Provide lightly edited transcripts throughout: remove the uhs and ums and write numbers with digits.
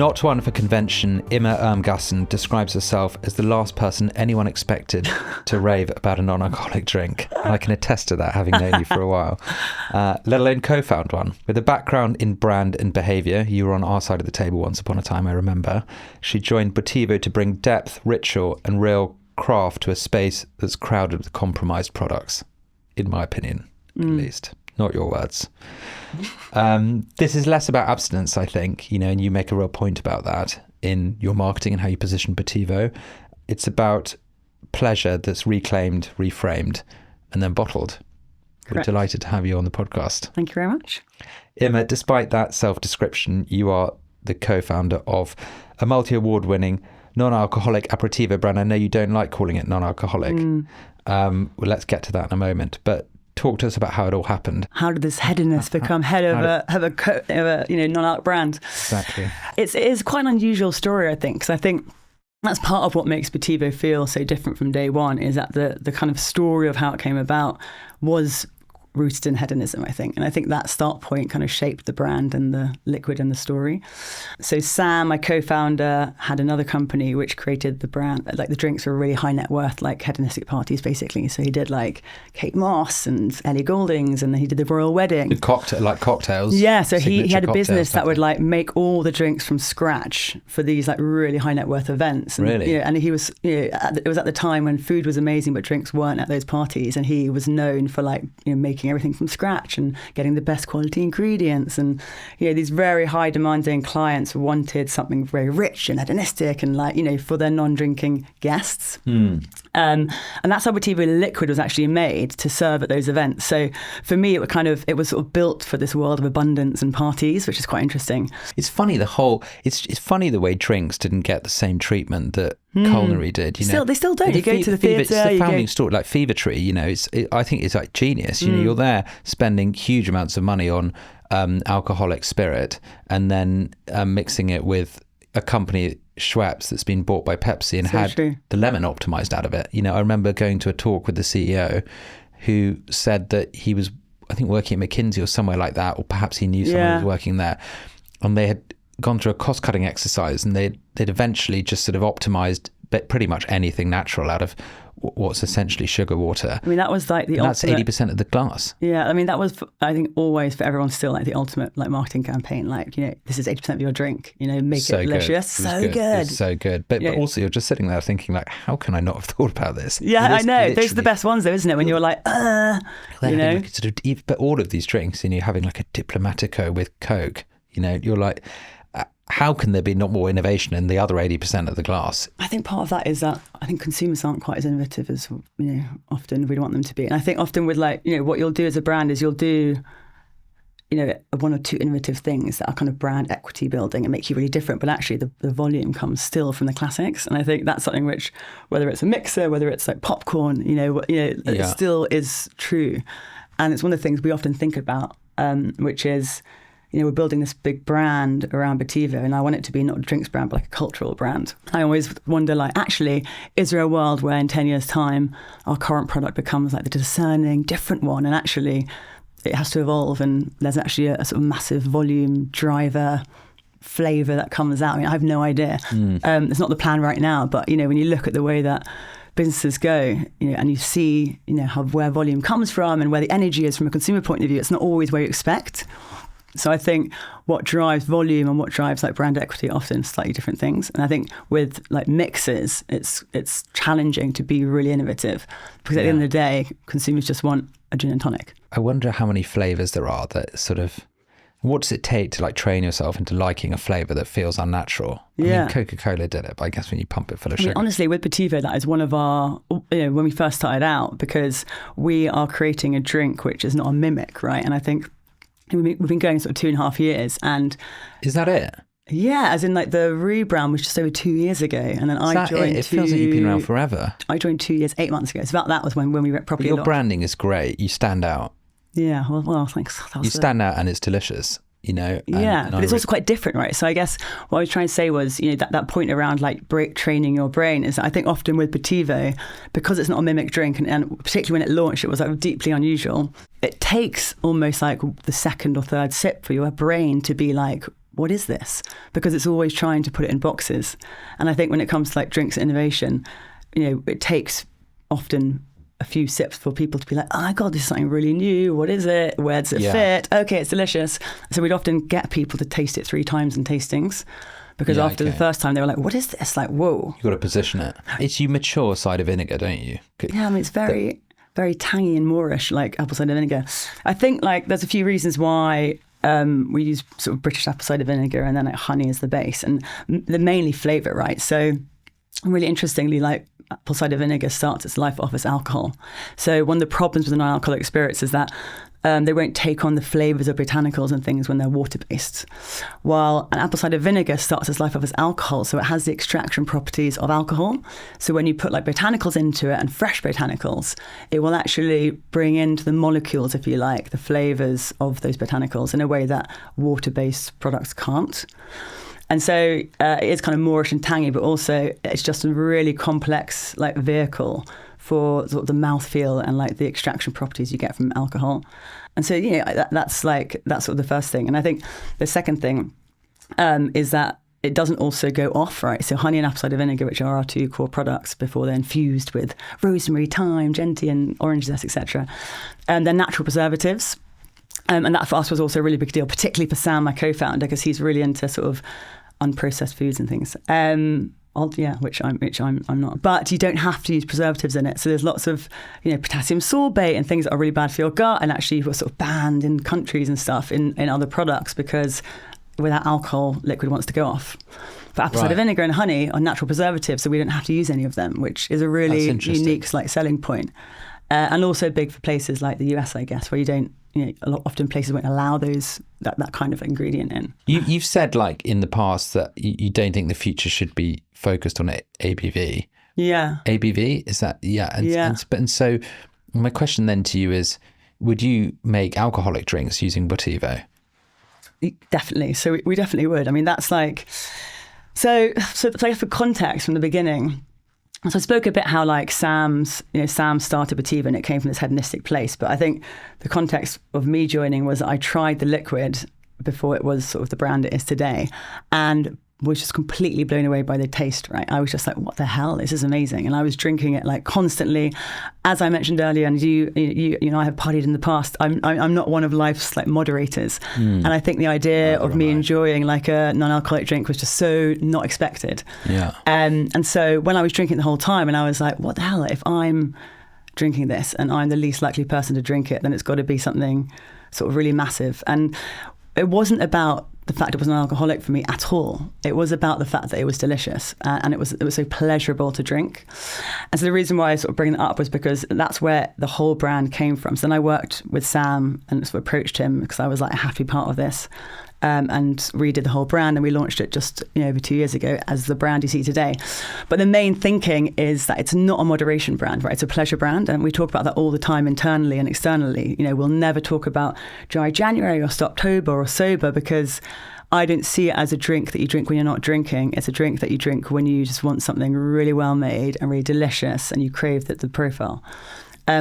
Not one for convention, Imme Ermgassen describes herself as the last person anyone expected to rave about a non-alcoholic drink. And I can attest to that, having known you for a while. Let alone co-found one. With a background in brand and behaviour, you were on our side of the table once upon a time, I remember. She joined Botivo to bring depth, ritual and real craft to a space that's crowded with compromised products, in my opinion, at least. Not your words. This is less about abstinence, I think, and you make a real point about that in your marketing and how you position Botivo. It's about pleasure that's reclaimed, reframed, and then bottled. Correct. We're delighted to have you on the podcast. Thank you very much. Imme, despite that self-description, you are the co-founder of a multi-award winning non-alcoholic aperitivo brand. I know you don't like calling it non-alcoholic. Well, let's get to that in a moment. But talk to us about how it all happened. How did this hedonist become head of a non-alc brand? Exactly. It is quite an unusual story, I think, because I think that's part of what makes Botivo feel so different from day one, is that the kind of story of how it came about was rooted in hedonism, I think. And I think that start point kind of shaped the brand and the liquid and the story. So Sam, my co-founder, had another company which created the brand. Like the drinks were really high net worth, like hedonistic parties, basically. So he did like Kate Moss and Ellie Goulding's, and then he did the royal wedding. The cocktails. Yeah, so he had a business that would like make all the drinks from scratch for these like really high net worth events. And, really? And he was, it was at the time when food was amazing, but drinks weren't at those parties. And he was known for like, making everything from scratch and getting the best quality ingredients. And these very high demanding clients wanted something very rich and hedonistic and like for their non-drinking guests. And that's how Botivo liquid was actually made to serve at those events. So for me it was sort of built for this world of abundance and parties, which is quite interesting. It's funny it's funny the way drinks didn't get the same treatment that culinary did. They still don't. You go to the theatre. It's the founding story, like Fever Tree. I think it's like genius. You're there spending huge amounts of money on alcoholic spirit, and then mixing it with a company, Schweppes, that's been bought by Pepsi and had the lemon optimized out of it. I remember going to a talk with the CEO, who said that he was, I think, working at McKinsey or somewhere like that, or perhaps he knew someone who was working there, and they had gone through a cost-cutting exercise, and they'd eventually just sort of optimized pretty much anything natural out of what's essentially sugar water. I mean, that was like the ultimate. That's 80% of the glass. Yeah, I mean, that was, I think, always for everyone still like the ultimate like marketing campaign. Like, this is 80% of your drink. Make it delicious. So good. It's so good. But also, you're just sitting there thinking, like, how can I not have thought about this? Yeah, I know. Those are the best ones, though, isn't it? When you're like, Like but all of these drinks, you're having like a Diplomatico with Coke. You're like, how can there be not more innovation in the other 80% of the glass? I think part of that is that I think consumers aren't quite as innovative as often we'd want them to be. And I think often with like what you'll do as a brand is you'll do one or two innovative things that are kind of brand equity building and make you really different, but actually the volume comes still from the classics. And I think that's something which, whether it's a mixer, whether it's like popcorn, it still is true. And it's one of the things we often think about, which is, we're building this big brand around Botivo, and I want it to be not a drinks brand, but like a cultural brand. I always wonder, like, actually, is there a world where in 10 years' time, our current product becomes like the discerning, different one, and actually it has to evolve, and there's actually a sort of massive volume driver flavour that comes out. I mean, I have no idea. It's not the plan right now, but, when you look at the way that businesses go, and you see, where volume comes from and where the energy is from a consumer point of view, it's not always where you expect. So I think what drives volume and what drives like brand equity are often slightly different things. And I think with like mixes, it's challenging to be really innovative, because at the end of the day, consumers just want a gin and tonic. I wonder how many flavours there are that sort of, what does it take to like train yourself into liking a flavour that feels unnatural? I mean, Coca-Cola did it, but I guess when you pump it full of sugar. Honestly, with Botivo, that is one of our, when we first started out, because we are creating a drink which is not a mimic, right? And I think we've been going sort of 2.5 years, and is that it? Yeah, as in like the rebrand was just over 2 years ago, and then I joined. It feels like you've been around forever. I joined 2 years, 8 months ago. So about that was when we were properly. But your branding is great. You stand out. Yeah, well, thanks. You stand out, and it's delicious. But it's also quite different, right? So I guess what I was trying to say was, that point around like training your brain is that I think often with Botivo, because it's not a mimic drink, and particularly when it launched, it was like deeply unusual. It takes almost like the second or third sip for your brain to be like, what is this? Because it's always trying to put it in boxes. And I think when it comes to like drinks innovation, it takes often a few sips for people to be like, oh my God, this is something really new. What is it? Where does it fit? Okay, it's delicious. So we'd often get people to taste it 3 times in tastings, because after the first time they were like, what is this? Like, whoa. You've got to position it. It's you mature cider vinegar, don't you? Yeah, I mean, it's very, very tangy and moorish, like apple cider vinegar. I think like there's a few reasons why we use sort of British apple cider vinegar and then like honey as the base, and the mainly flavour, right? So really interestingly, like apple cider vinegar starts its life off as alcohol. So one of the problems with the non-alcoholic spirits is that they won't take on the flavours of botanicals and things when they're water-based. While an apple cider vinegar starts its life off as alcohol, so it has the extraction properties of alcohol. So when you put like botanicals into it, and fresh botanicals, it will actually bring into the molecules, if you like, the flavours of those botanicals in a way that water-based products can't. And so it is kind of moorish and tangy, but also it's just a really complex like vehicle for sort of the mouthfeel and like the extraction properties you get from alcohol. And so, that's sort of the first thing. And I think the second thing is that it doesn't also go off, right? So honey and apple cider vinegar, which are our 2 core products before they're infused with rosemary, thyme, gentian, orange zest, etc. And they're natural preservatives. And that for us was also a really big deal, particularly for Sam, my co-founder, because he's really into sort of unprocessed foods and things. Which I'm not. But you don't have to use preservatives in it. So there's lots of, potassium sorbate and things that are really bad for your gut, and actually were sort of banned in countries and stuff in other products, because without alcohol, liquid wants to go off. But apple cider vinegar and honey are natural preservatives, so we don't have to use any of them, which is a really unique like selling point. And also big for places like the US, I guess, where you don't, often places won't allow that kind of ingredient in. You've said like in the past that you don't think the future should be focused on ABV. Yeah. ABV, is that, And so my question then to you is, would you make alcoholic drinks using Botivo? Definitely. So we definitely would. I mean, that's like, so for context from the beginning, so I spoke a bit how like Sam started Botivo and it came from this hedonistic place. But I think the context of me joining was I tried the liquid before it was sort of the brand it is today, and was just completely blown away by the taste, right? I was just like, what the hell? This is amazing. And I was drinking it like constantly. As I mentioned earlier, and you I have partied in the past, I'm not one of life's like moderators. And I think the idea of me enjoying like a non-alcoholic drink was just so not expected. Yeah. And so when I was drinking the whole time, and I was like, what the hell? If I'm drinking this and I'm the least likely person to drink it, then it's got to be something sort of really massive. And it wasn't about the fact it was non-alcoholic for me at all. It was about the fact that it was delicious and it was so pleasurable to drink. And so the reason why I sort of bring that up was because that's where the whole brand came from. So then I worked with Sam and sort of approached him because I was like a happy part of this, and redid the whole brand, and we launched it just over 2 years ago as the brand you see today. But the main thinking is that it's not a moderation brand, right? It's a pleasure brand, and we talk about that all the time internally and externally. We'll never talk about dry January or Stoptober or sober, because I don't see it as a drink that you drink when you're not drinking. It's a drink that you drink when you just want something really well made and really delicious, and you crave the profile,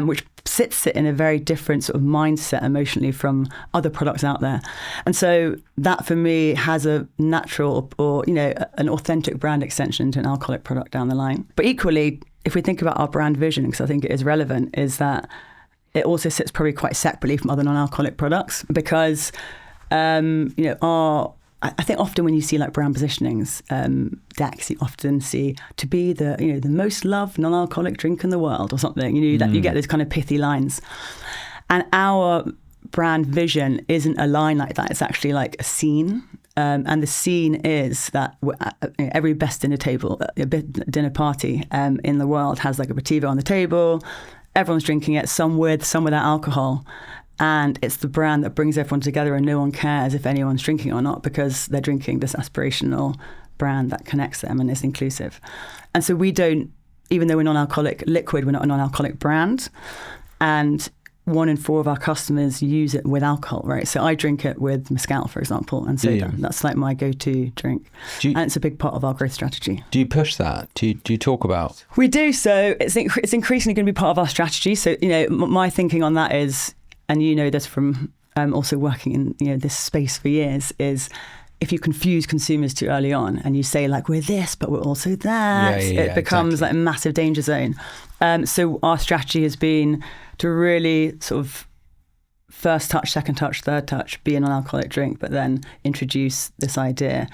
which sits it in a very different sort of mindset emotionally from other products out there. And so that for me has a natural or an authentic brand extension to an alcoholic product down the line. But equally, if we think about our brand vision, because I think it is relevant, is that it also sits probably quite separately from other non-alcoholic products, because I think often when you see like brand positionings decks, you often see to be the most loved non-alcoholic drink in the world or something. That you get those kind of pithy lines, and our brand vision isn't a line like that. It's actually like a scene, and the scene is that every best dinner party in the world has like a Botivo on the table. Everyone's drinking it, some with, some without alcohol. And it's the brand that brings everyone together, and no one cares if anyone's drinking or not, because they're drinking this aspirational brand that connects them and is inclusive. And so we don't, even though we're non-alcoholic liquid, we're not a non-alcoholic brand. And 1 in 4 of our customers use it with alcohol, right? So I drink it with mezcal, for example, and soda. That's like my go-to drink. And it's a big part of our growth strategy. Do you push that? Do you talk about? We do. So it's increasingly going to be part of our strategy. So, my thinking on that is, and this from also working in this space for years, is if you confuse consumers too early on and you say like, we're this, but we're also that, it becomes like a massive danger zone. So our strategy has been to really sort of first touch, second touch, third touch, be an non-alcoholic drink, but then introduce this idea.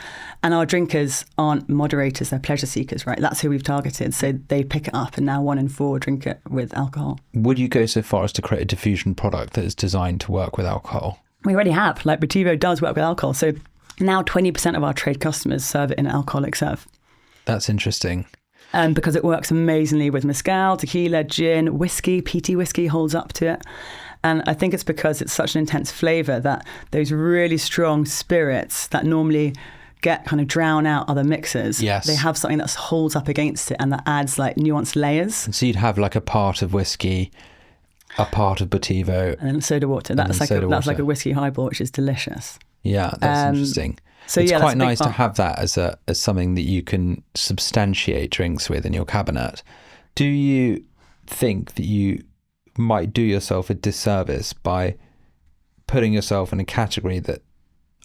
And our drinkers aren't moderators, they're pleasure seekers, right? That's who we've targeted. So they pick it up, and now 1 in 4 drink it with alcohol. Would you go so far as to create a diffusion product that is designed to work with alcohol? We already have. Like Botivo does work with alcohol. So now 20% of our trade customers serve it in an alcoholic serve. That's interesting. Because it works amazingly with mezcal, tequila, gin, whiskey. Peaty whiskey holds up to it. And I think it's because it's such an intense flavour that those really strong spirits that normally get kind of drown out other mixes, yes, they have something that holds up against it and that adds like nuanced layers. And so you'd have like a part of whiskey, a part of Botivo, and then soda water. That's like a whiskey highball, which is delicious. Yeah, that's interesting. So it's yeah, quite nice to have that as something that you can substantiate drinks with in your cabinet. Do you think that you might do yourself a disservice by putting yourself in a category that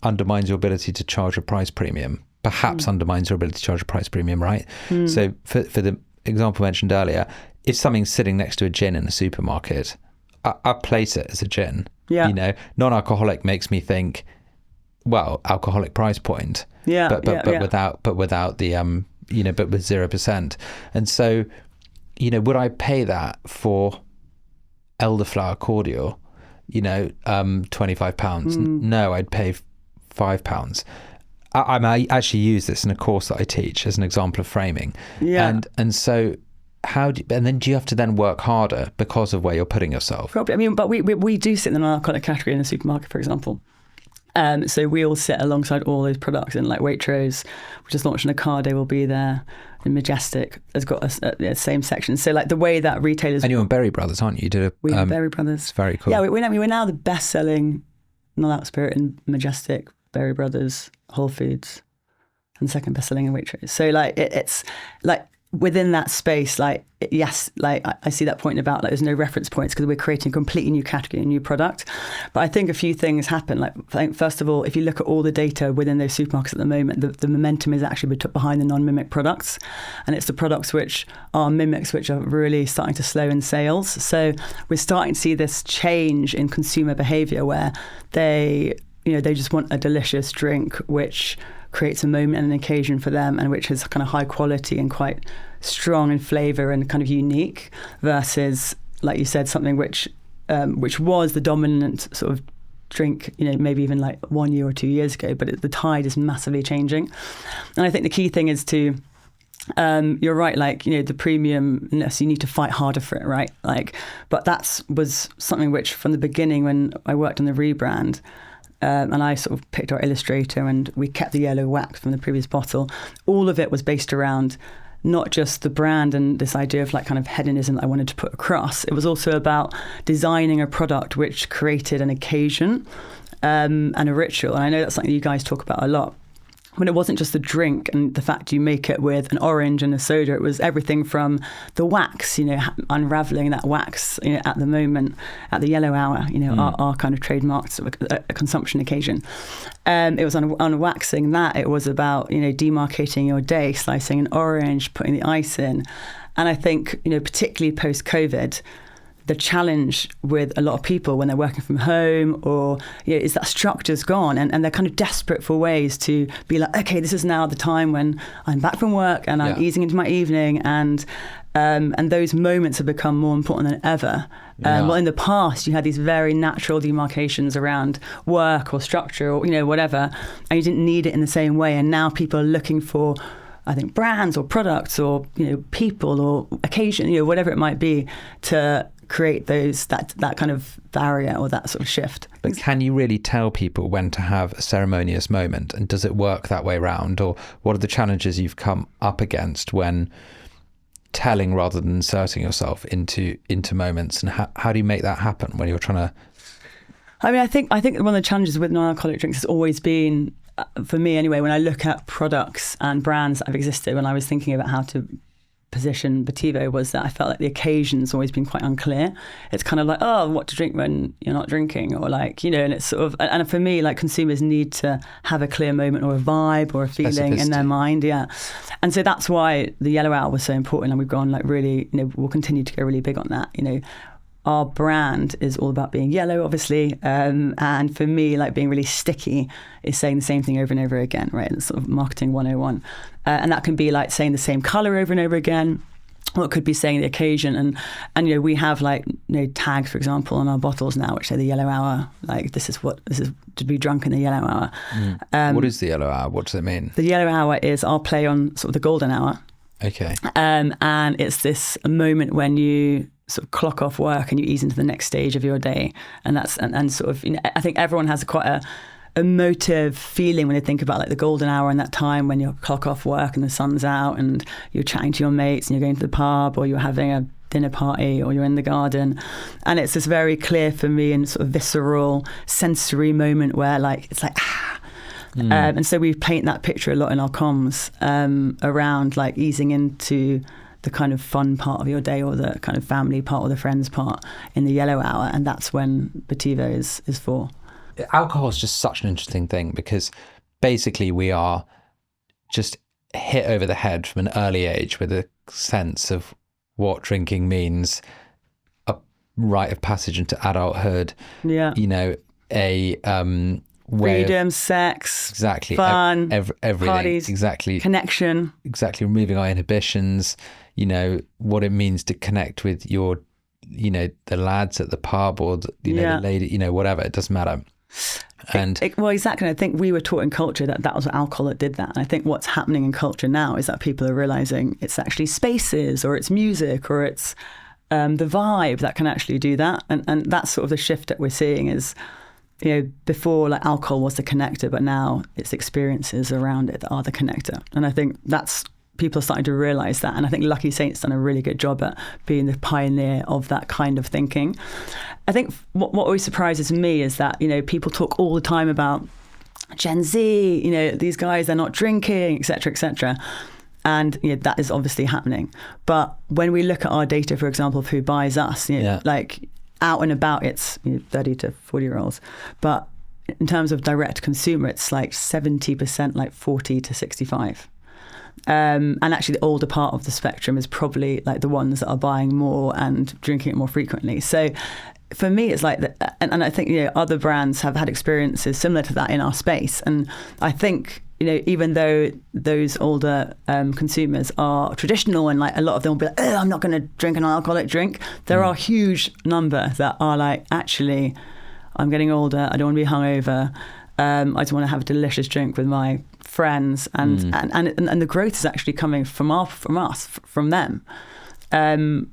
undermines your ability to charge a price premium, perhaps undermines your ability to charge a price premium, right? So for the example mentioned earlier, if something's sitting next to a gin in a supermarket, I place it as a gin. Yeah. You know, non-alcoholic makes me think, well, alcoholic price point. Yeah. But without the but with 0%. And so, would I pay that for elderflower cordial, £25? No, I'd pay £5. I actually use this in a course that I teach as an example of framing. Yeah. And so do you have to then work harder because of where you're putting yourself? Probably. I mean, but we do sit in the non-alcoholic category in the supermarket, for example. So we all sit alongside all those products in like Waitrose. We just launched an Ocado, will be there. And Majestic has got a same section. So like the way that retailers... And you're on Berry Brothers, aren't you? We are Berry Brothers. It's very cool. Yeah, we're now the best-selling non-alcoholic spirit in Majestic, Berry Brothers, Whole Foods, and second best-selling in Waitrose. So like it's like within that space, like, yes, like I see that point about like there's no reference points because we're creating a completely new category, a new product. But I think a few things happen. Like, I think first of all, if you look at all the data within those supermarkets at the moment, the momentum is actually behind the non-mimic products. And it's the products which are mimics which are really starting to slow in sales. So we're starting to see this change in consumer behavior where they just want a delicious drink which creates a moment and an occasion for them and which is kind of high quality and quite strong in flavour and kind of unique versus, like you said, something which was the dominant sort of drink, maybe even like 1 year or 2 years ago, but the tide is massively changing. And I think the key thing is to you're right, like, the premiumness, you need to fight harder for it, right? Like, but was something which from the beginning when I worked on the rebrand, and I sort of picked our illustrator and we kept the yellow wax from the previous bottle. All of it was based around not just the brand and this idea of like kind of hedonism that I wanted to put across. It was also about designing a product which created an occasion and a ritual. And I know that's something you guys talk about a lot. When it wasn't just the drink and the fact you make it with an orange and a soda, it was everything from the wax, unraveling that wax, at the moment, at the yellow hour, our kind of trademarked sort of a consumption occasion. It was unwaxing that. It was about, demarcating your day, slicing an orange, putting the ice in. And I think, particularly post-COVID, the challenge with a lot of people when they're working from home or is that structure's gone and they're kind of desperate for ways to be like, okay, this is now the time when I'm back from work and I'm easing into my evening and those moments have become more important than ever. Well, in the past, you had these very natural demarcations around work or structure or, whatever, and you didn't need it in the same way. And now people are looking for, I think, brands or products or, people or occasion, whatever it might be to create that kind of barrier or that sort of shift. But can you really tell people when to have a ceremonious moment, and does it work that way round, or what are the challenges you've come up against when telling rather than inserting yourself into moments, and how do you make that happen when you're trying to... I mean, I think one of the challenges with non-alcoholic drinks has always been, for me anyway, when I look at products and brands that have existed, when I was thinking about how to position Botivo was that I felt like the occasion's always been quite unclear. It's kind of like, oh, what to drink when you're not drinking, or like, you know, and it's sort of, and for me, like consumers need to have a clear moment or a vibe or a feeling in their mind. Yeah. And so that's why the yellow hour was so important. And we've gone like really, you know, we'll continue to go really big on that. You know, our brand is all about being yellow, obviously. And for me, like being really sticky is saying the same thing over and over again, right? It's sort of marketing 101. And that can be like saying the same color over and over again, or it could be saying the occasion. And you know, we have like, you know, tags, for example, on our bottles now, which say the yellow hour. Like this is to be drunk in the yellow hour. What is the yellow hour? What does it mean? The yellow hour is our play on sort of the golden hour. Okay. And it's this moment when you sort of clock off work and you ease into the next stage of your day. And that's, and sort of, you know, I think everyone has quite a emotive feeling when they think about like the golden hour and that time when you clock off work and the sun's out and you're chatting to your mates and you're going to the pub or you're having a dinner party or you're in the garden. And it's this very clear for me and sort of visceral sensory moment where like, it's like, and so we paint that picture a lot in our comms around like easing into the kind of fun part of your day or the kind of family part or the friends part in the yellow hour. And that's when Botivo is for. Alcohol is just such an interesting thing because basically we are just hit over the head from an early age with a sense of what drinking means, a rite of passage into adulthood. Yeah. You know, a freedom, sex, exactly, fun, everything, parties, exactly, connection, exactly, removing our inhibitions. You know what it means to connect with your, you know, the lads at the pub or the, you know, the lady, you know, whatever. It doesn't matter. And well, exactly. I think we were taught in culture that was alcohol that did that. And I think what's happening in culture now is that people are realizing it's actually spaces or it's music or it's the vibe that can actually do that. And that's sort of the shift that we're seeing is, you know, before like alcohol was the connector, but now it's experiences around it that are the connector. And I think that's, people are starting to realize that. And I think Lucky Saint's done a really good job at being the pioneer of that kind of thinking. I think what always surprises me is that, you know, people talk all the time about Gen Z, you know, these guys, they're not drinking, et cetera, et cetera. And you know, that is obviously happening. But when we look at our data, for example, of who buys us, you know, like out and about, it's 30 to 40-year-olds. But in terms of direct consumer, it's like 70%, like 40 to 65. And actually the older part of the spectrum is probably like the ones that are buying more and drinking it more frequently. So for me, it's like, and I think, you know, other brands have had experiences similar to that in our space. And I think, you know, even though those older consumers are traditional and like a lot of them will be like, oh, I'm not going to drink an alcoholic drink. There are a huge number that are like, actually, I'm getting older. I don't want to be hungover. I just want to have a delicious drink with my friends, and the growth is actually coming from them,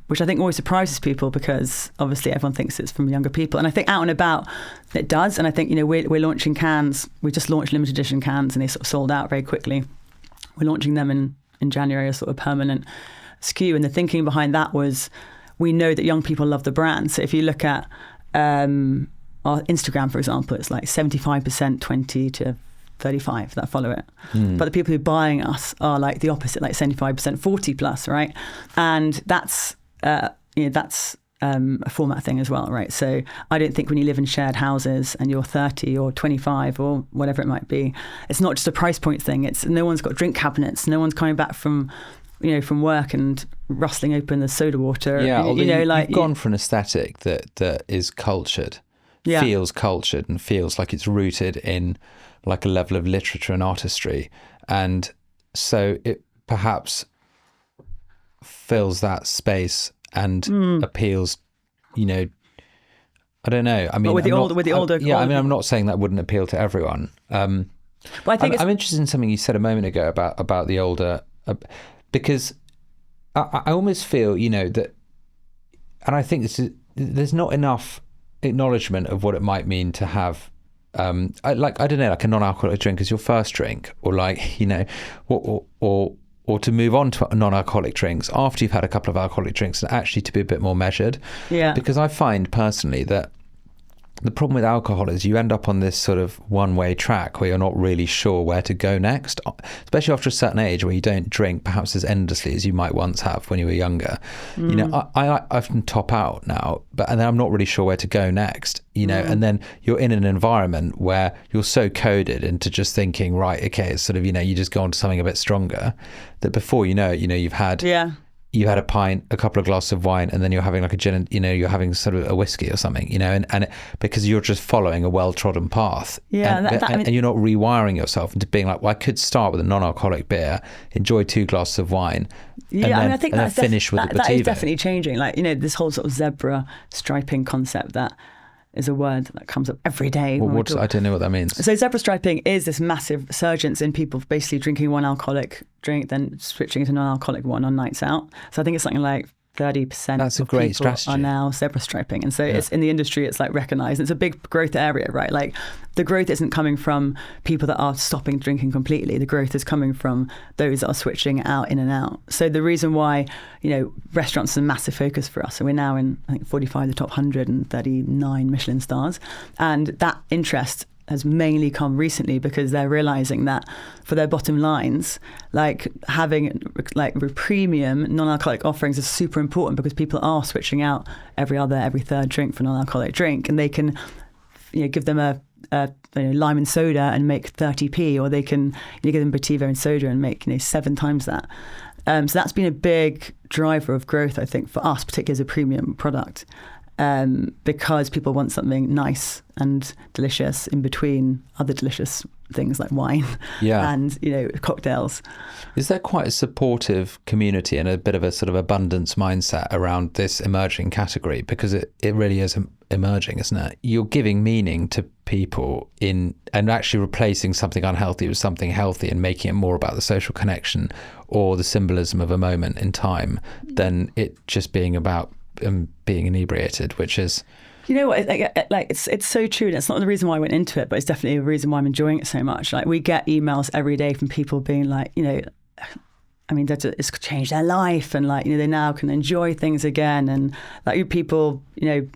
which I think always surprises people because obviously everyone thinks it's from younger people, and I think out and about it does. And I think, you know, we're launching cans. We just launched limited edition cans, and they sort of sold out very quickly. We're launching them in January, a sort of permanent SKU, and the thinking behind that was we know that young people love the brand. So if you look at our Instagram, for example, it's like 75% 20 to 35 that follow it. But the people who are buying us are like the opposite, like 75% 40 plus, right? And that's, that's a format thing as well, right? So I don't think when you live in shared houses and you're 30 or 25 or whatever it might be, it's not just a price point thing. It's no one's got drink cabinets. No one's coming back from work and rustling open the soda water. Yeah, you know, like you've gone for an aesthetic that is cultured. Feels cultured and feels like it's rooted in like a level of literature and artistry, and so it perhaps fills that space and appeals, you know, I don't know. I mean, with the older, yeah. I mean, I'm not saying that wouldn't appeal to everyone. But I think I'm interested in something you said a moment ago about the older, because I almost feel, you know, that, and I think there's not enough acknowledgement of what it might mean to have I don't know, like a non-alcoholic drink as your first drink, or like, you know, or to move on to non-alcoholic drinks after you've had a couple of alcoholic drinks, and actually to be a bit more measured. Yeah. Because I find personally that the problem with alcohol is you end up on this sort of one-way track where you're not really sure where to go next, especially after a certain age where you don't drink perhaps as endlessly as you might once have when you were younger. You know, I often top out now, and then I'm not really sure where to go next, you know, and then you're in an environment where you're so coded into just thinking, right, okay, it's sort of, you know, you just go on to something a bit stronger, that before you know it, you know, you've had a pint, a couple of glasses of wine, and then you're having like a gin, and you know, you're having sort of a whiskey or something, you know, and because you're just following a well-trodden path, and you're not rewiring yourself into being like, well, I could start with a non-alcoholic beer, enjoy 2 glasses of wine, I think that's finish with a Botivo. That is definitely changing. Like, you know, this whole sort of zebra striping concept that is a word that comes up every day. Well, I don't know what that means. So zebra striping is this massive resurgence in people basically drinking one alcoholic drink, then switching to non-alcoholic one on nights out. So I think it's something like 30% That's a of great people strategy. are now zebra striping. And so it's in the industry, it's like recognized. It's a big growth area, right? Like the growth isn't coming from people that are stopping drinking completely. The growth is coming from those that are switching out, in and out. So the reason why, you know, restaurants are a massive focus for us. So we're now in, I think, 45 of the top 139 Michelin stars. And that interest has mainly come recently because they're realizing that for their bottom lines, like having like premium non-alcoholic offerings is super important because people are switching out every third drink for non-alcoholic drink, and they can, you know, give them a lime and soda and make 30p, or they can, you know, give them Botivo and soda and make, you know, 7 times that. So that's been a big driver of growth, I think, for us, particularly as a premium product. Because people want something nice and delicious in between other delicious things like wine and, you know, cocktails. Is there quite a supportive community and a bit of a sort of abundance mindset around this emerging category? Because it really is emerging, isn't it? You're giving meaning to people and actually replacing something unhealthy with something healthy and making it more about the social connection or the symbolism of a moment in time than it just being about being inebriated, which is, you know what, like it's so true, and it's not the reason why I went into it, but it's definitely a reason why I'm enjoying it so much. Like we get emails every day from people being like, you know, I mean, it's changed their life, and like, you know, they now can enjoy things again, and like people, you know,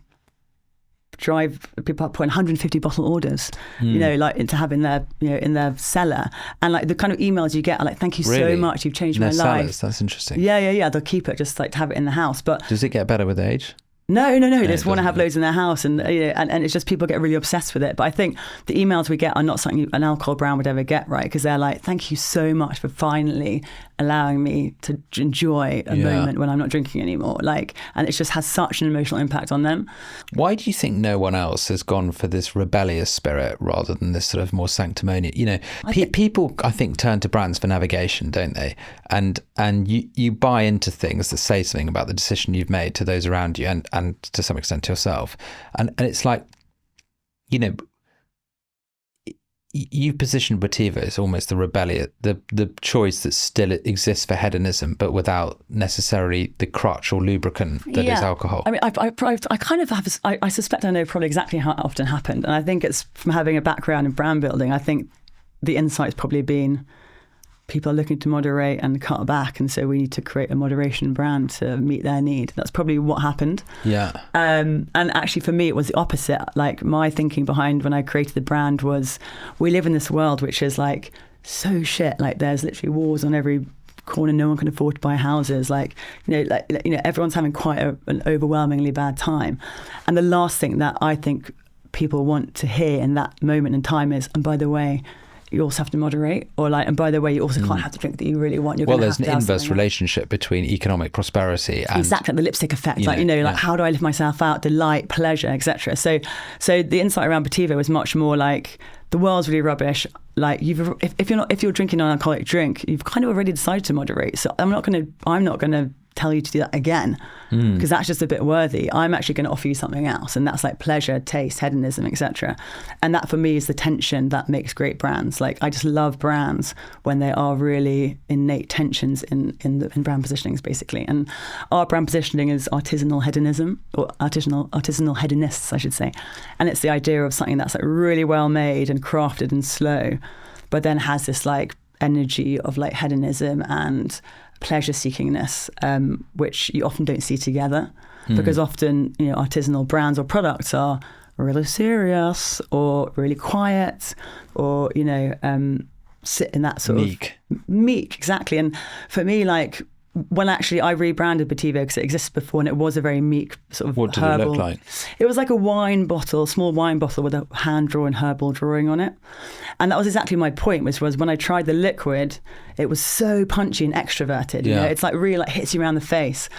people put 150 bottle orders, you know, like to have in their, you know, in their cellar, and like the kind of emails you get are like, thank you so much, you've changed my life. That's interesting. Yeah. They'll keep it just like to have it in the house. But does it get better with age? No. They just want to have loads in their house, and you know, and it's just people get really obsessed with it. But I think the emails we get are not something an alcohol brand would ever get, right? Because they're like, thank you so much for finally allowing me to enjoy a moment when I'm not drinking anymore. Like, and it just has such an emotional impact on them. Why do you think no one else has gone for this rebellious spirit rather than this sort of more sanctimonious? You know, people, I think, turn to brands for navigation, don't they? And you buy into things that say something about the decision you've made to those around you, and to some extent to yourself. And it's like, you know, you positioned Botivo as almost the rebellion, the choice that still exists for hedonism, but without necessarily the crutch or lubricant that is alcohol. I mean, I kind of have, I suspect I know probably exactly how it often happened. And I think it's from having a background in brand building. I think the insight's probably been people are looking to moderate and cut back, and so we need to create a moderation brand to meet their need. That's probably what happened. Yeah. And actually for me it was the opposite. Like my thinking behind when I created the brand was, we live in this world which is like so shit. Like there's literally wars on every corner, no one can afford to buy houses, like, you know, everyone's having quite an overwhelmingly bad time. And the last thing that I think people want to hear in that moment in time is, and by the way, you also have to moderate, or like, and by the way, you also can't have the drink that you really want. There's an inverse relationship between economic prosperity and exactly the lipstick effect. How do I live myself out, delight, pleasure, etc. So the insight around Botivo was much more like, the world's really rubbish. Like if you're drinking an alcoholic drink, you've kind of already decided to moderate. So I'm not gonna tell you to do that again, because that's just a bit worthy. I'm actually going to offer you something else, and that's like pleasure, taste, hedonism, etc. And that for me is the tension that makes great brands. Like I just love brands when they are really innate tensions in brand positionings, basically. And our brand positioning is artisanal hedonism, or artisanal hedonists, I should say. And it's the idea of something that's like really well made and crafted and slow, but then has this like energy of like hedonism and pleasure seekingness, which you often don't see together, because often, you know, artisanal brands or products are really serious or really quiet, or sit in that sort Meek. of meek, exactly. And for me, like, when actually I rebranded Botivo, because it existed before, and it was a very meek sort of What did herbal. it look like? It was like a wine bottle, small wine bottle with a hand-drawn herbal drawing on it. And that was exactly my point, which was when I tried the liquid, it was so punchy and extroverted. Yeah. It's like really like hits you around the face.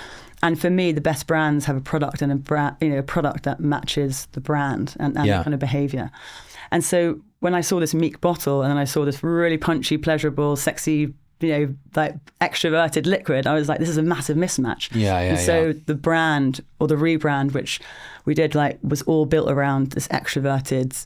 And for me, the best brands have a product and a product that matches the brand and the kind of behavior. And so when I saw this meek bottle and then I saw this really punchy, pleasurable, sexy, like extroverted liquid, I was like, this is a massive mismatch. And so the brand, or the rebrand, which we did, like, was all built around this extroverted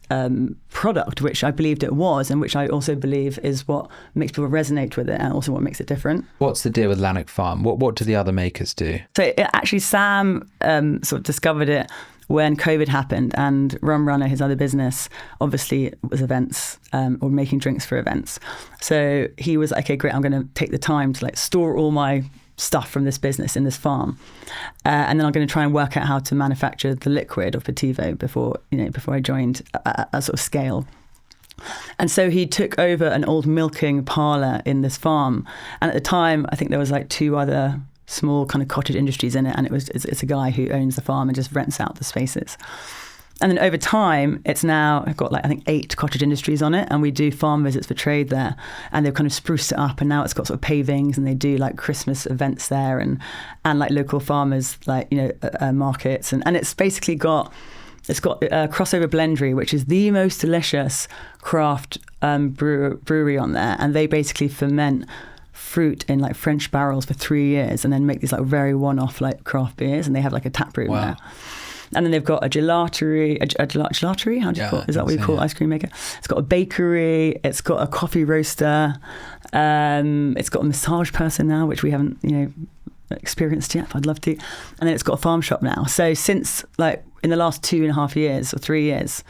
product, which I believed it was, and which I also believe is what makes people resonate with it, and also what makes it different. What's the deal with Lanark Farm? What do the other makers do? So actually, Sam sort of discovered it when COVID happened, and Rum Runner, his other business, obviously was events or making drinks for events. So he was like, okay, great, I'm going to take the time to like store all my stuff from this business in this farm, and then I'm going to try and work out how to manufacture the liquid of Botivo before I joined a sort of scale. And so he took over an old milking parlour in this farm, and at the time I think there was like 2 other small kind of cottage industries in it, and it's a guy who owns the farm and just rents out the spaces. And then over time, it's now, I've got like, I think 8 cottage industries on it, and we do farm visits for trade there, and they've kind of spruced it up, and now it's got sort of pavings, and they do like Christmas events there, and like local farmers, like, markets, and it's basically got Crossover Blendery, which is the most delicious craft brewery on there, and they basically ferment fruit in like French barrels for 3 years and then make these like very one-off like craft beers, and they have like a tap room there. And then they've got a gelatery, gelatery, how do you call it? Is that what you call ice cream maker? It's got a bakery, it's got a coffee roaster, it's got a massage person now, which we haven't, experienced yet, but I'd love to. And then it's got a farm shop now. So since like in the last 2.5 years or 3 years,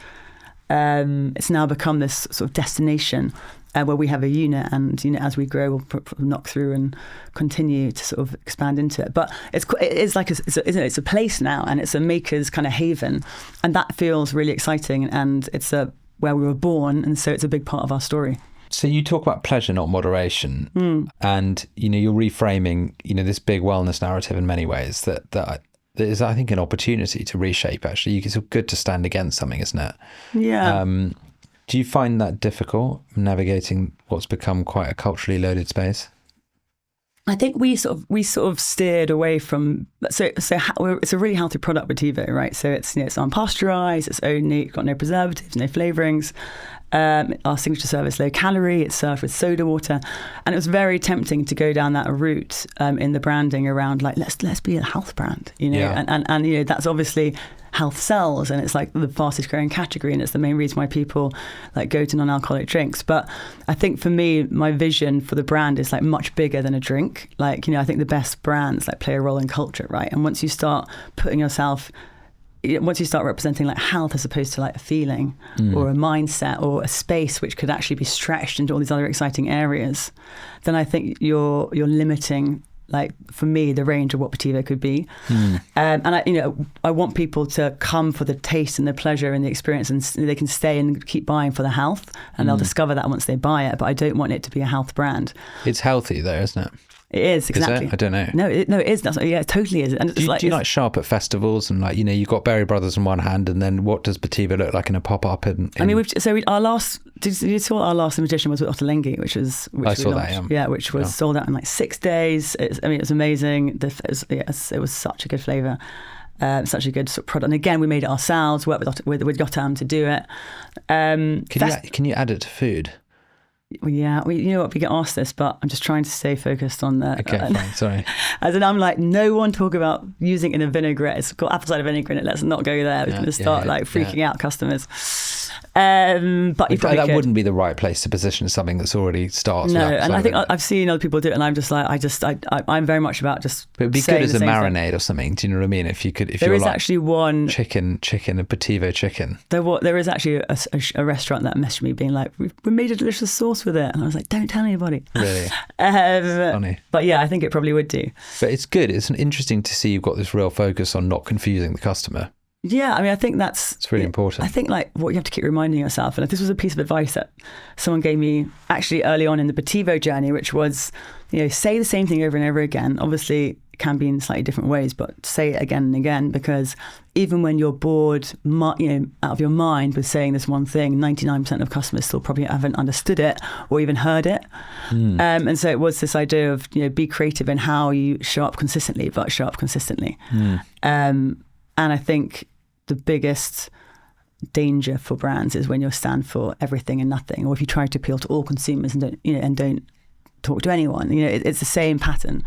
it's now become this sort of destination where we have a unit, and as we grow, we'll knock through and continue to sort of expand into it. But it is like it's a place now, and it's a maker's kind of haven, and that feels really exciting. And it's where we were born, and so it's a big part of our story. So you talk about pleasure, not moderation, and you're reframing this big wellness narrative in many ways that is, I think, an opportunity to reshape. Actually, it's good to stand against something, isn't it? Yeah. Do you find that difficult, navigating what's become quite a culturally loaded space? I think we sort of steered away from it's a really healthy product, Botivo, right? So it's unpasteurized, it's got no preservatives, no flavorings. Our signature service, low calorie, it's served with soda water, and it was very tempting to go down that route in the branding around like let's be a health brand, and that's obviously health sells, and it's like the fastest growing category, and it's the main reason why people like go to non-alcoholic drinks. But I think for me, my vision for the brand is like much bigger than a drink. Like, I think the best brands like play a role in culture, right? And once you start representing like health as opposed to like a feeling or a mindset or a space which could actually be stretched into all these other exciting areas, then I think you're limiting, like, for me, the range of what Botivo could be. And I want people to come for the taste and the pleasure and the experience, and they can stay and keep buying for the health, and they'll discover that once they buy it. But I don't want it to be a health brand. It's healthy though, isn't it? It is, exactly. Is it? I don't know. No, it is. It totally is. And do you like show up at festivals and like, you've got Berry Brothers in one hand, and then what does Botivo look like in a pop-up? Our last, you saw our last invitation was with Ottolenghi, which I saw that, which was sold out in like 6 days. It was amazing. It was such a good flavour. Such a good sort of product. And again, we made it ourselves, worked with Yotam to do it. Can you add it to food? Yeah, you know what, we get asked this, but I'm just trying to stay focused on the... Okay, fine, sorry. As in, I'm like, no one talk about using it in a vinaigrette. It's got apple cider vinegar in it. Let's not go there. We're going to start freaking out customers. But that wouldn't be the right place to position something that's already starts. No, and I think I've seen other people do it, and I'm just like, I'm very much about just. But it'd be good as a marinade or something. Do you know what I mean? If there is actually one chicken, a Botivo chicken. There is actually a restaurant that messaged me being like, we made a delicious sauce with it, and I was like, don't tell anybody. Really? Funny. But yeah, I think it probably would do. But it's good. It's interesting to see you've got this real focus on not confusing the customer. Yeah, I mean, I think it's really important. I think like what you have to keep reminding yourself, and this was a piece of advice that someone gave me actually early on in the Botivo journey, which was, say the same thing over and over again. Obviously, it can be in slightly different ways, but say it again and again, because even when you're bored, out of your mind with saying this one thing, 99% of customers still probably haven't understood it or even heard it. And so it was this idea of, be creative in how you show up consistently, but show up consistently. And I think the biggest danger for brands is when you stand for everything and nothing, or if you try to appeal to all consumers and don't talk to anyone. It's the same pattern.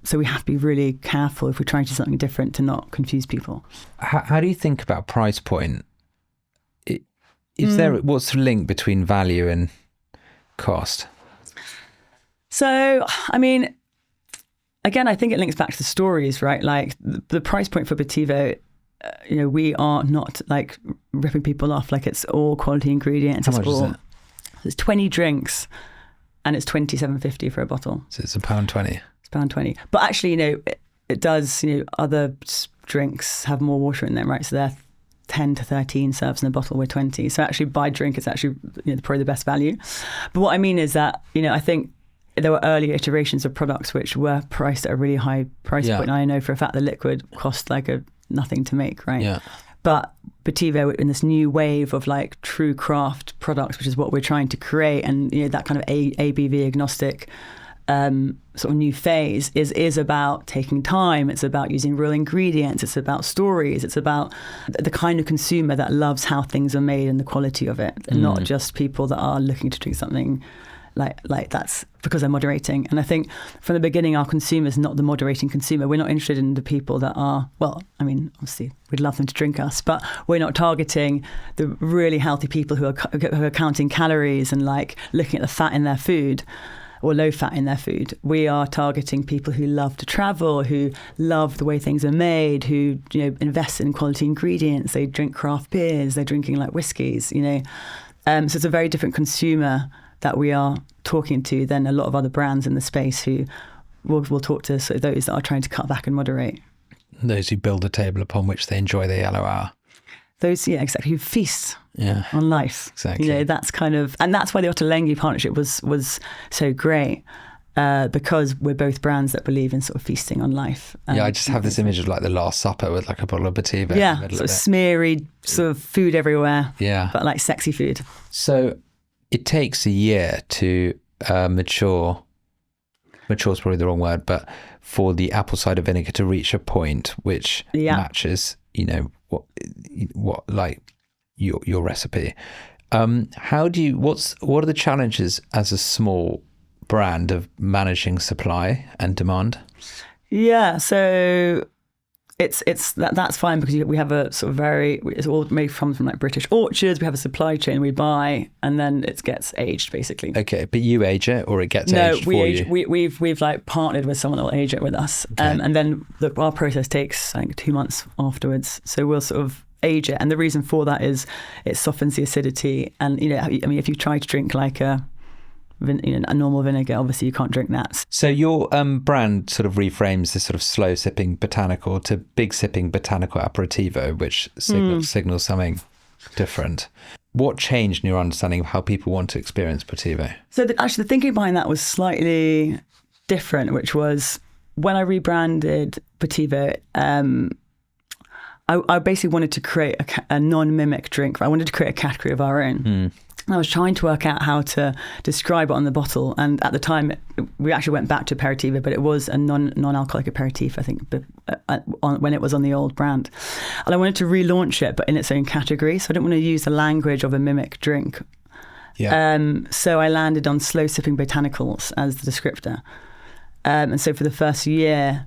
So we have to be really careful if we're trying to do something different to not confuse people. How do you think about price point? What's the link between value and cost? So, I mean, again, I think it links back to the stories, right? Like the price point for Botivo, we are not like ripping people off. Like it's all quality ingredients. How much is it? It's 20 drinks and it's $27.50 for a bottle. So it's £1.20. It's £1.20. But actually, it does, other drinks have more water in them, right? So they're 10 to 13 serves in a bottle with 20. So actually by drink, it's actually probably the best value. But what I mean is that, I think there were early iterations of products which were priced at a really high price point. And I know for a fact the liquid cost like nothing to make, right? Yeah. But Botivo, in this new wave of like true craft products, which is what we're trying to create, and that kind of ABV agnostic sort of new phase is about taking time. It's about using real ingredients. It's about stories. It's about the kind of consumer that loves how things are made and the quality of it, and not just people that are looking to drink something like that's because they're moderating. And I think from the beginning, our consumer is not the moderating consumer. We're not interested in the people that are, well, I mean, obviously we'd love them to drink us, but we're not targeting the really healthy people who are counting calories and like looking at the fat in their food or low fat in their food. We are targeting people who love to travel, who love the way things are made, who invest in quality ingredients. They drink craft beers. They're drinking like whiskies. So it's a very different consumer that we are talking to than a lot of other brands in the space who will talk to sort of those that are trying to cut back and moderate. Those who build a table upon which they enjoy the yellow hour. Those, exactly, who feast on life. Exactly. That's kind of, and that's why the Ottolenghi partnership was so great, because we're both brands that believe in sort of feasting on life. I just have this image of like the Last Supper with like a bottle of Botivo. Yeah, in the middle sort of of smeary sort of food everywhere. Yeah. But like sexy food. So it takes a year to mature is probably the wrong word, but for the apple cider vinegar to reach a point which matches, what like your recipe. What are the challenges as a small brand of managing supply and demand? Yeah, so that's fine because we have a sort of it's all made from like British orchards. We have a supply chain we buy, and then it gets aged basically. Okay, but you age it, or it gets aged for you? No, we've like partnered with someone that will age it with us, okay. And then our process takes I think 2 months afterwards. So we'll sort of age it, and the reason for that is it softens the acidity. And if you try to drink like a normal vinegar, obviously you can't drink that. So your brand sort of reframes this sort of slow sipping botanical to big sipping botanical aperitivo, which signals something different. What changed in your understanding of how people want to experience Botivo? So actually the thinking behind that was slightly different, which was when I rebranded Botivo, I basically wanted to create a non-mimic drink. I wanted to create a category of our own. I was trying to work out how to describe it on the bottle, and at the time we actually went back to aperitivo, but it was a non-alcoholic aperitif, I think, when it was on the old brand. And I wanted to relaunch it, but in its own category, so I didn't want to use the language of a mimic drink. So I landed on slow sipping botanicals as the descriptor, and so for the first year,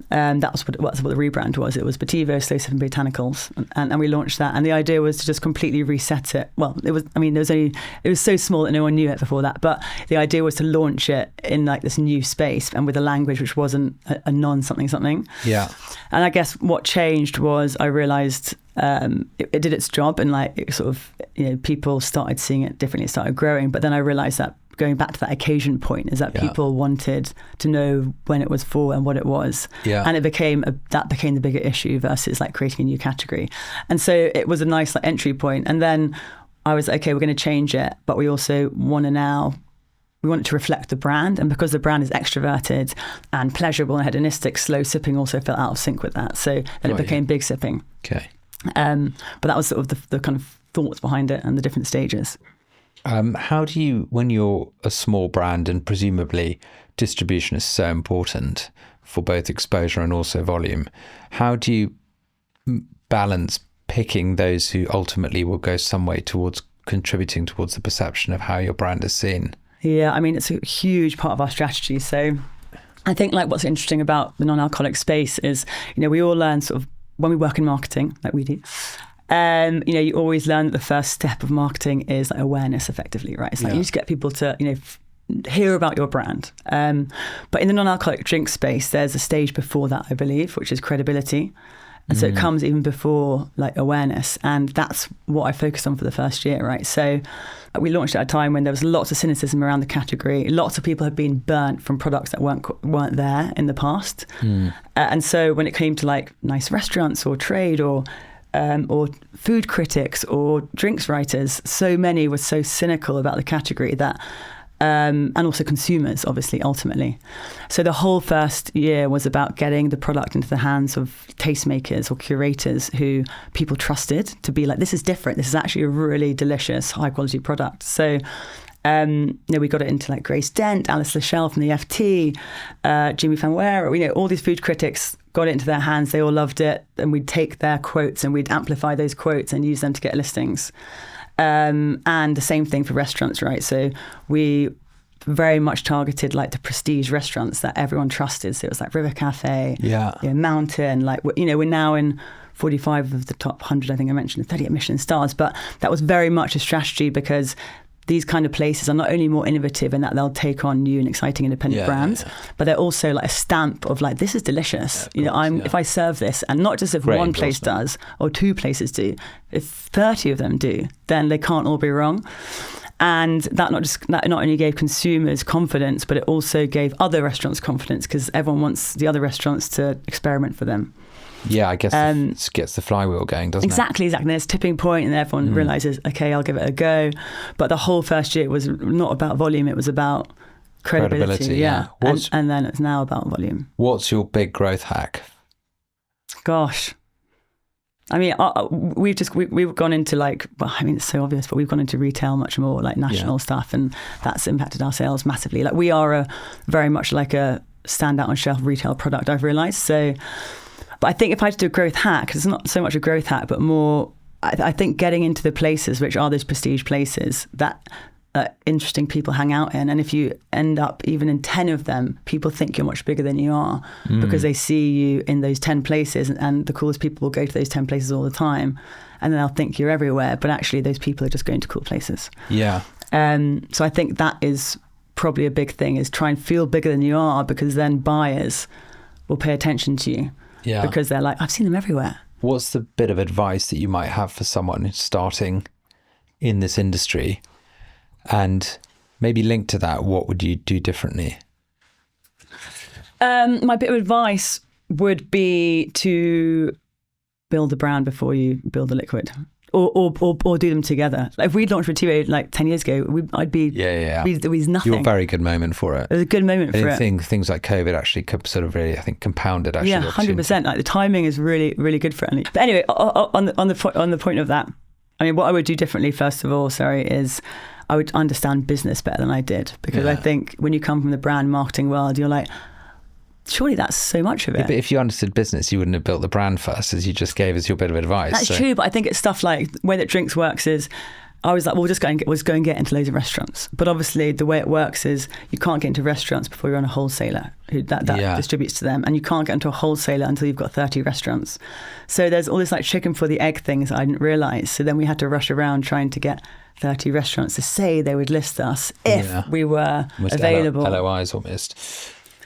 that was what the rebrand was. It was Botivo, slow sipping botanicals, and we launched that. And the idea was to just completely reset it. Well, it was so small that no one knew it before that. But the idea was to launch it in like this new space and with a language which wasn't a non-something. Yeah. And I guess what changed was I realised it did its job, and like it sort of people started seeing it differently. It started growing. But then I realised that going back to that occasion point, is that people wanted to know when it was for and what it was. Yeah. And that became the bigger issue versus like creating a new category. And so it was a nice like entry point. And then I was like, okay, we're going to change it, but we also want it to reflect the brand. And because the brand is extroverted and pleasurable and hedonistic, slow sipping also felt out of sync with that. So then it became big sipping. Okay. But that was sort of the kind of thoughts behind it and the different stages. How do you, when you're a small brand and presumably distribution is so important for both exposure and also volume, how do you balance picking those who ultimately will go some way towards contributing towards the perception of how your brand is seen? Yeah, I mean, it's a huge part of our strategy. So I think like what's interesting about the non-alcoholic space is, we all learn sort of when we work in marketing, like we do, you always learn that the first step of marketing is like awareness effectively, right? It's like you need to get people to, hear about your brand. But in the non-alcoholic drink space, there's a stage before that, I believe, which is credibility. And so it comes even before like awareness. And that's what I focused on for the first year, right? So we launched at a time when there was lots of cynicism around the category. Lots of people had been burnt from products that weren't there in the past. And so when it came to like nice restaurants or trade or food critics or drinks writers, so many were so cynical about the category that and also consumers, obviously, ultimately. So the whole first year was about getting the product into the hands of tastemakers or curators who people trusted to be like, this is different. This is actually a really delicious, high quality product. So we got it into like Grace Dent, Alice Lachelle from the FT, Jimmy Van Ware, all these food critics got it into their hands. They all loved it. And we'd take their quotes and we'd amplify those quotes and use them to get listings. And the same thing for restaurants, right? So we very much targeted like the prestige restaurants that everyone trusted. So it was like River Cafe, Mountain, like, we're now in 45 of the top 100, I think I mentioned, 38 Michelin stars. But that was very much a strategy because these kind of places are not only more innovative in that they'll take on new and exciting independent brands, but they're also like a stamp of like, this is delicious. If I serve this, and not just if one place does or two places do, if 30 of them do, then they can't all be wrong. And that not only gave consumers confidence, but it also gave other restaurants confidence because everyone wants the other restaurants to experiment for them. Yeah, I guess it gets the flywheel going, doesn't it? Exactly. There's a tipping point and everyone realises, okay, I'll give it a go. But the whole first year was not about volume, it was about credibility. Yeah. And then it's now about volume. What's your big growth hack? Gosh. I mean, we've gone into like, well, I mean, it's so obvious, but we've gone into retail much more, like national stuff, and that's impacted our sales massively. Like we are very much like a standout on shelf retail product, I've realised. So, but I think if I had to do a growth hack, it's not so much a growth hack, but more, I think getting into the places which are those prestige places that interesting people hang out in. And if you end up even in 10 of them, people think you're much bigger than you are because they see you in those 10 places, and the coolest people will go to those 10 places all the time. And then they'll think you're everywhere, but actually those people are just going to cool places. Yeah. So I think that is probably a big thing, is try and feel bigger than you are, because then buyers will pay attention to you. Yeah. Because they're like, I've seen them everywhere. What's the bit of advice that you might have for someone starting in this industry? And maybe linked to that, what would you do differently? My bit of advice would be to build a brand before you build a liquid. Or do them together. Like if we'd launched Botivo like 10 years ago, I'd be there was nothing. You're a very good moment for it. It was a good moment for it. Things like COVID actually sort of really, I think, compounded actually. Yeah, 100%. Like the timing is really, really good for it. But anyway, on the point of that, I mean, what I would do differently, first of all, is I would understand business better than I did, because I think when you come from the brand marketing world, you're like, surely that's so much of it. Yeah, but if you understood business, you wouldn't have built the brand first, as you just gave us your bit of advice. That's true, but I think it's stuff like the way that drinks works is, I was like, well, we'll just go and get into loads of restaurants. But obviously the way it works is you can't get into restaurants before you're on a wholesaler who that distributes to them. And you can't get into a wholesaler until you've got 30 restaurants. So there's all this like chicken for the egg things I didn't realise. So then we had to rush around trying to get 30 restaurants to say they would list us if we were almost available. LOIs almost.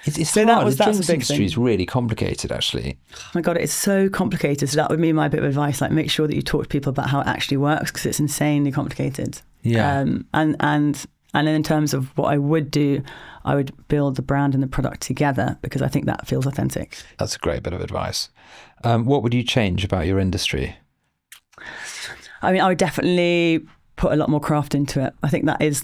It's so hard. The drinks industry is really complicated, actually. Oh my God, it's so complicated. So that would be my bit of advice. Like, make sure that you talk to people about how it actually works, because it's insanely complicated. Yeah. And And then in terms of what I would do, I would build the brand and the product together because I think that feels authentic. That's a great bit of advice. What would you change about your industry? I mean, I would definitely put a lot more craft into it. I think that is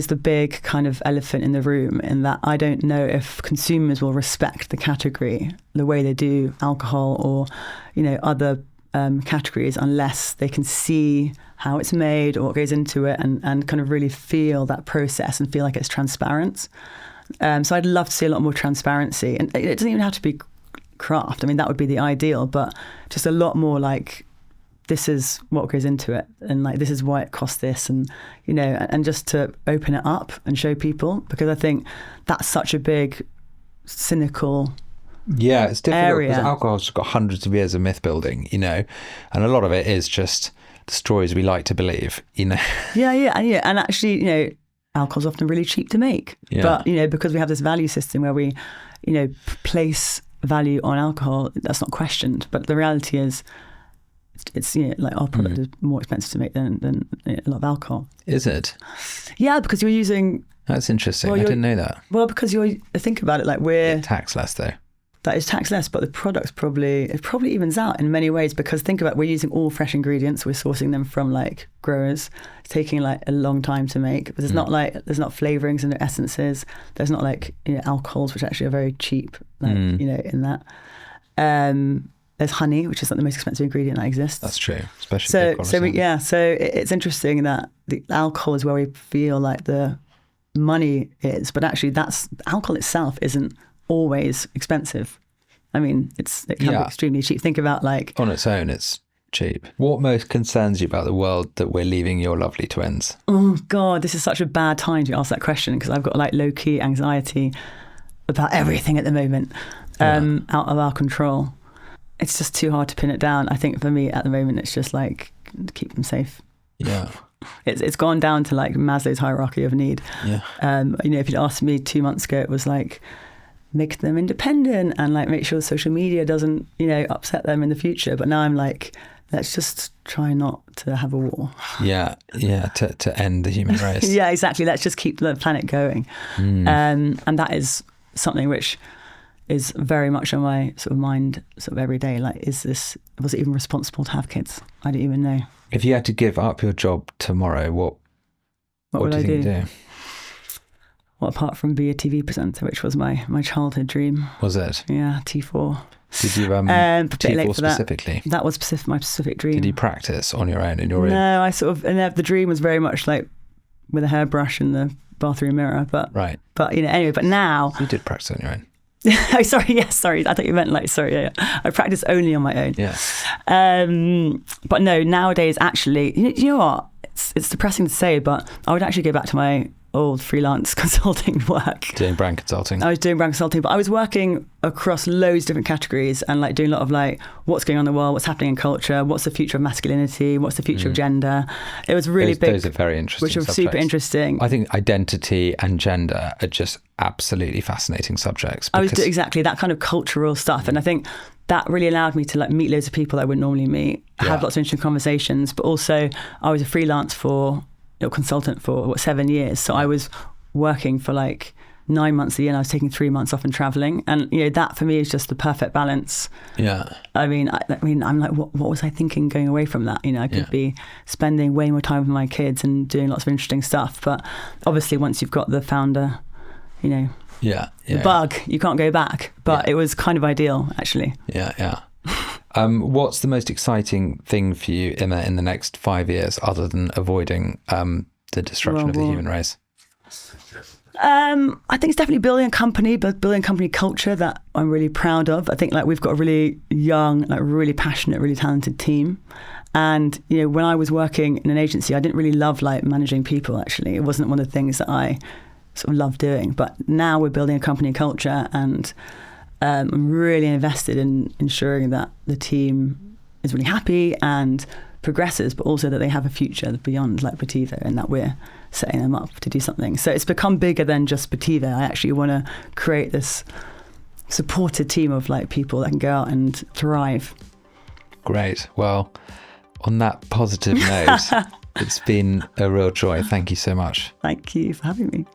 the big kind of elephant in the room, in that I don't know if consumers will respect the category the way they do alcohol or, other categories, unless they can see how it's made or what goes into it and kind of really feel that process and feel like it's transparent. So I'd love to see a lot more transparency. And it doesn't even have to be craft. I mean, that would be the ideal, but just a lot more like, this is what goes into it, and like this is why it costs this, and and just to open it up and show people, because I think that's such a big cynical it's difficult area. Because alcohol's got hundreds of years of myth building, and a lot of it is just the stories we like to believe, and actually alcohol's often really cheap to make, but because we have this value system where we place value on alcohol, that's not questioned, but the reality is it's like our product is more expensive to make than a lot of alcohol. Is it? Yeah, because you're using. That's interesting. I didn't know that. Well, because think about it, like we're tax less though. That is tax less, but the product's probably evens out in many ways, because think about, we're using all fresh ingredients. We're sourcing them from like growers. It's taking like a long time to make. But there's not flavorings and essences. There's not like alcohols, which actually are very cheap. Like in that. There's honey, which is like the most expensive ingredient that exists. That's true, especially so it's interesting that the alcohol is where we feel like the money is, but actually alcohol itself isn't always expensive. I mean, it can be extremely cheap. Think about like on its own, it's cheap. What most concerns you about the world that we're leaving your lovely twins? Oh God, this is such a bad time to ask that question, because I've got like low key anxiety about everything at the moment, out of our control. It's just too hard to pin it down. I think for me at the moment, it's just like keep them safe. Yeah. It's gone down to like Maslow's hierarchy of need. Yeah. If you'd asked me 2 months ago, it was like make them independent and like make sure social media doesn't, upset them in the future. But now I'm like, let's just try not to have a war. Yeah. To end the human race. Yeah, exactly. Let's just keep the planet going. And that is something which is very much on my sort of mind sort of every day. Like, was it even responsible to have kids? I don't even know. If you had to give up your job tomorrow, what would do you think you'd do? Well, apart from be a TV presenter, which was my childhood dream. Was it? Yeah, T4. Did you T4 specifically? That was my specific dream. Did you practice on your own in your room? No, I sort of, and the dream was very much like with a hairbrush in the bathroom mirror. But right. But anyway. But now you did practice on your own. Oh, sorry. I thought you meant like, sorry. Yeah. I practice only on my own. Yeah. But no, nowadays, actually, you know what? It's depressing to say, but I would actually go back to my old freelance consulting work. Doing brand consulting. I was doing brand consulting, but I was working across loads of different categories and like doing a lot of like what's going on in the world, what's happening in culture, what's the future of masculinity, what's the future of gender. It was really big. Those are very interesting which are subjects. Super interesting. I think identity and gender are just absolutely fascinating subjects. I was doing exactly that kind of cultural stuff, and I think that really allowed me to like meet loads of people I wouldn't normally meet, have lots of interesting conversations, but also I was a freelance consultant for 7 years. So I was working for like 9 months a year and I was taking 3 months off and traveling. And, that for me is just the perfect balance. Yeah. I mean, I'm like, what was I thinking going away from that? I could be spending way more time with my kids and doing lots of interesting stuff. But obviously once you've got the founder, the bug, you can't go back. But it was kind of ideal, actually. Yeah. What's the most exciting thing for you, Imme, in the next 5 years, other than avoiding the destruction of the human race? I think it's definitely building a company, but building a company culture that I'm really proud of. I think like we've got a really young, like really passionate, really talented team. And, when I was working in an agency, I didn't really love like managing people, actually. It wasn't one of the things that I sort of loved doing. But now we're building a company culture, and I'm really invested in ensuring that the team is really happy and progresses, but also that they have a future beyond like Botivo, and that we're setting them up to do something. So it's become bigger than just Botivo. I actually want to create this supported team of like people that can go out and thrive. Great. Well, on that positive note, It's been a real joy. Thank you so much. Thank you for having me.